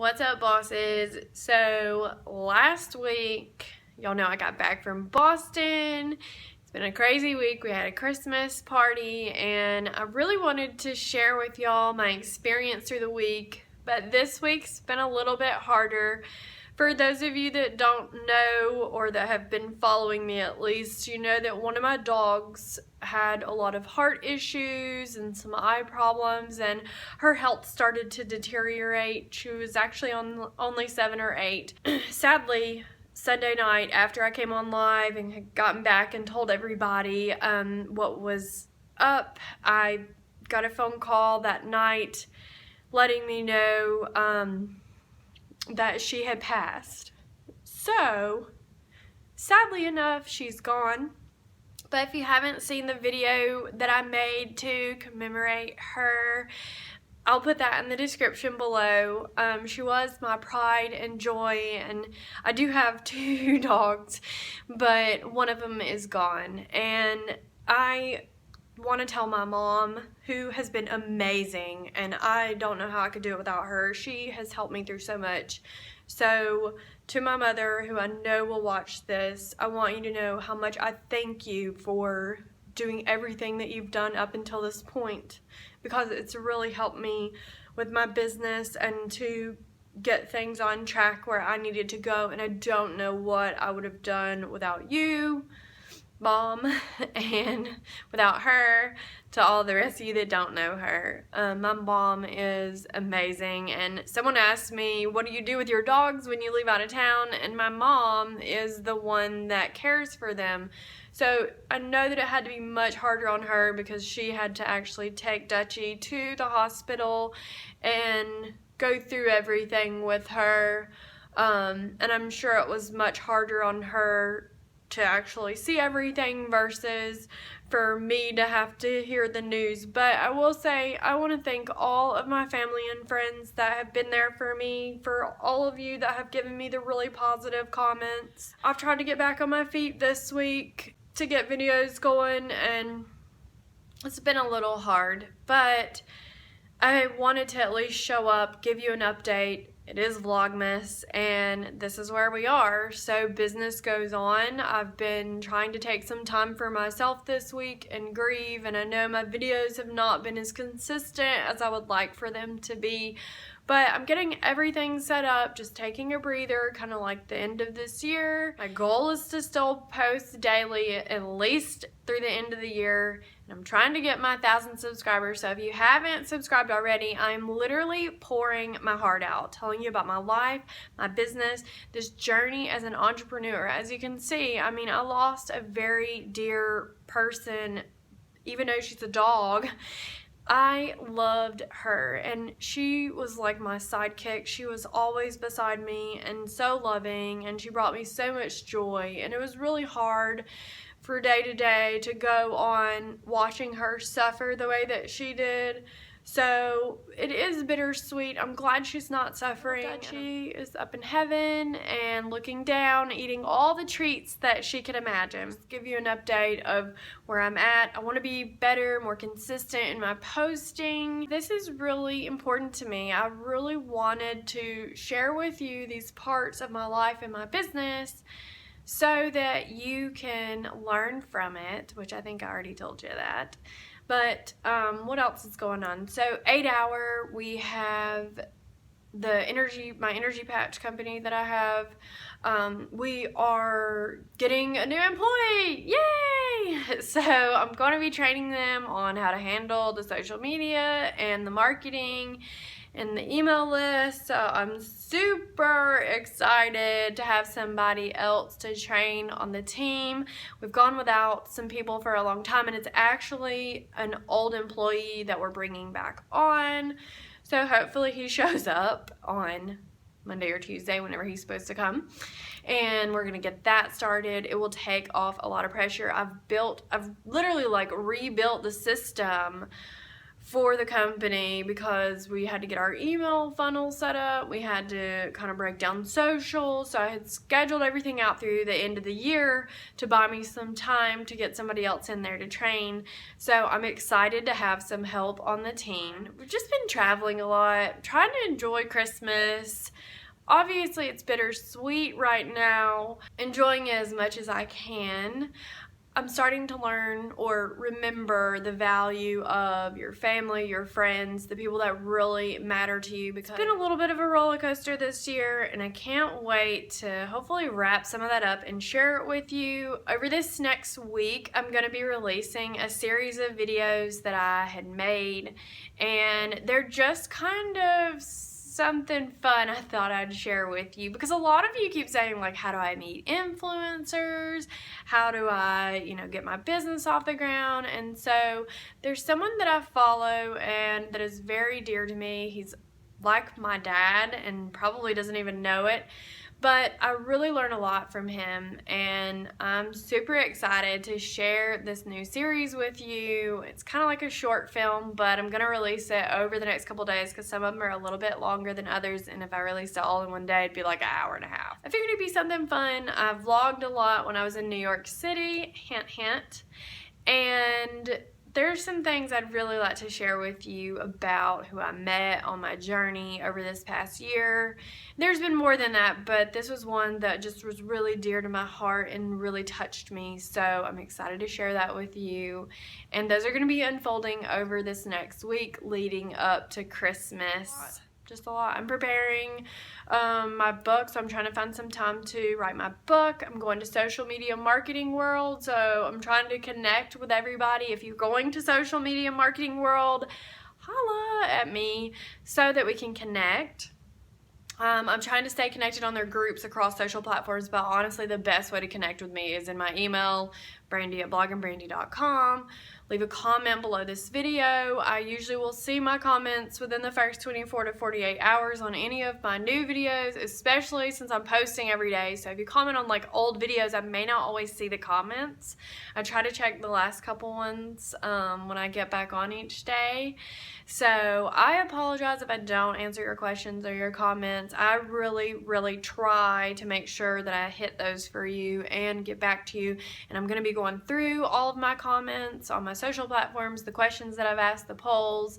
What's up, bosses? So last week, y'all know I got back from Boston. It's been a crazy week. We had a Christmas party and I really wanted to share with y'all my experience through the week, but this week's been a little bit harder. For those of you that don't know or that have been following me at least, you know that one of my dogs had a lot of heart issues and some eye problems, and her health started to deteriorate. She was actually on only 7 or 8. Sadly, Sunday night after I came on live and had gotten back and told everybody what was up, I got a phone call that night letting me know that she had passed. So, sadly enough, she's gone. But if you haven't seen the video that I made to commemorate her, I'll put that in the description below. She was my pride and joy, and I do have 2 dogs, but one of them is gone. And I want to tell my mom, who has been amazing, and I don't know how I could do it without her. She has helped me through so much. So to my mother, who I know will watch this, I want you to know how much I thank you for doing everything that you've done up until this point, because it's really helped me with my business and to get things on track where I needed to go. And I don't know what I would have done without you, Mom, and without her. To all the rest of you that don't know her, my mom is amazing. And someone asked me, what do you do with your dogs when you leave out of town? And my mom is the one that cares for them. So I know that it had to be much harder on her because she had to actually take Duchess to the hospital and go through everything with her, and I'm sure it was much harder on her to actually see everything versus for me to have to hear the news. But I will say, I want to thank all of my family and friends that have been there for me, for all of you that have given me the really positive comments. I've tried to get back on my feet this week to get videos going, and it's been a little hard, but I wanted to at least show up, give you an update. It is Vlogmas, and this is where we are. So business goes on. I've been trying to take some time for myself this week and grieve, and I know my videos have not been as consistent as I would like for them to be, but I'm getting everything set up, just taking a breather, kind of like the end of this year. My goal is to still post daily at least through the end of the year, and I'm trying to get my 1,000 subscribers. So if you haven't subscribed already, I'm literally pouring my heart out, telling you about my life, my business, this journey as an entrepreneur. As you can see, I mean, I lost a very dear person, even though she's a dog. I loved her, and she was like my sidekick. She was always beside me and so loving, and she brought me so much joy, and it was really hard for day to day to go on watching her suffer the way that she did. So it is bittersweet. I'm glad she's not suffering. She is up in heaven and looking down, eating all the treats that she could imagine. Just give you an update of where I'm at. I want to be better, more consistent in my posting. This is really important to me. I really wanted to share with you these parts of my life and my business so that you can learn from it, which I think I already told you that. But what else is going on? So 8 Hour, we have my energy patch company that I have. We are getting a new employee, yay! So I'm going to be training them on how to handle the social media and the marketing and the email list. So I'm super excited to have somebody else to train on the team. We've gone without some people for a long time, and it's actually an old employee that we're bringing back on. So hopefully he shows up on Monday or Tuesday, whenever he's supposed to come, and we're gonna get that started. It will take off a lot of pressure. I've literally like rebuilt the system for the company because we had to get our email funnel set up. We had to kind of break down social. So I had scheduled everything out through the end of the year to buy me some time to get somebody else in there to train. So I'm excited to have some help on the team. We've just been traveling a lot, trying to enjoy Christmas. Obviously, it's bittersweet right now, enjoying it as much as I can. I'm starting to learn or remember the value of your family, your friends, the people that really matter to you, because it's been a little bit of a roller coaster this year, and I can't wait to hopefully wrap some of that up and share it with you. Over this next week, I'm going to be releasing a series of videos that I had made, and they're just kind of something fun I thought I'd share with you, because a lot of you keep saying, like, how do I meet influencers? How do I, get my business off the ground? And so there's someone that I follow and that is very dear to me. He's like my dad and probably doesn't even know it. But I really learn a lot from him, and I'm super excited to share this new series with you. It's kind of like a short film, but I'm going to release it over the next couple days because some of them are a little bit longer than others, and if I released it all in one day, it'd be like an hour and a half. I figured it'd be something fun. I vlogged a lot when I was in New York City, hint, hint, and there's some things I'd really like to share with you about who I met on my journey over this past year. There's been more than that, but this was one that just was really dear to my heart and really touched me, so I'm excited to share that with you. And those are going to be unfolding over this next week leading up to Christmas. Just a lot. I'm preparing my book, so I'm trying to find some time to write my book. I'm going to social media marketing world, so I'm trying to connect with everybody. If you're going to social media marketing world, holla at me so that we can connect. I'm trying to stay connected on their groups across social platforms, but honestly the best way to connect with me is in my email, Brandi@blogginbrandi.com. Leave a comment below this video. I usually will see my comments within the first 24 to 48 hours on any of my new videos, especially since I'm posting every day. So if you comment on like old videos, I may not always see the comments. I try to check the last couple ones when I get back on each day. So I apologize if I don't answer your questions or your comments. I really, really try to make sure that I hit those for you and get back to you. And I'm going to be going through all of my comments on my social platforms, the questions that I've asked, the polls,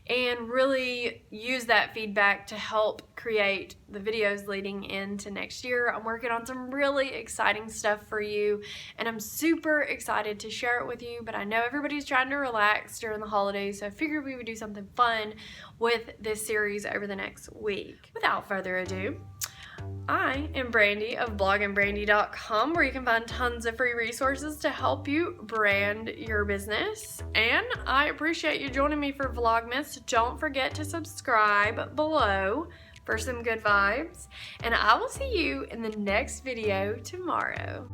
and really use that feedback to help create the videos leading into next year. I'm working on some really exciting stuff for you, and I'm super excited to share it with you, but I know everybody's trying to relax during the holidays, so I figured we would do something fun with this series over the next week. Without further ado, I am Brandi of blogginbrandi.com, where you can find tons of free resources to help you brand your business. And I appreciate you joining me for Vlogmas. Don't forget to subscribe below for some good vibes. And I will see you in the next video tomorrow.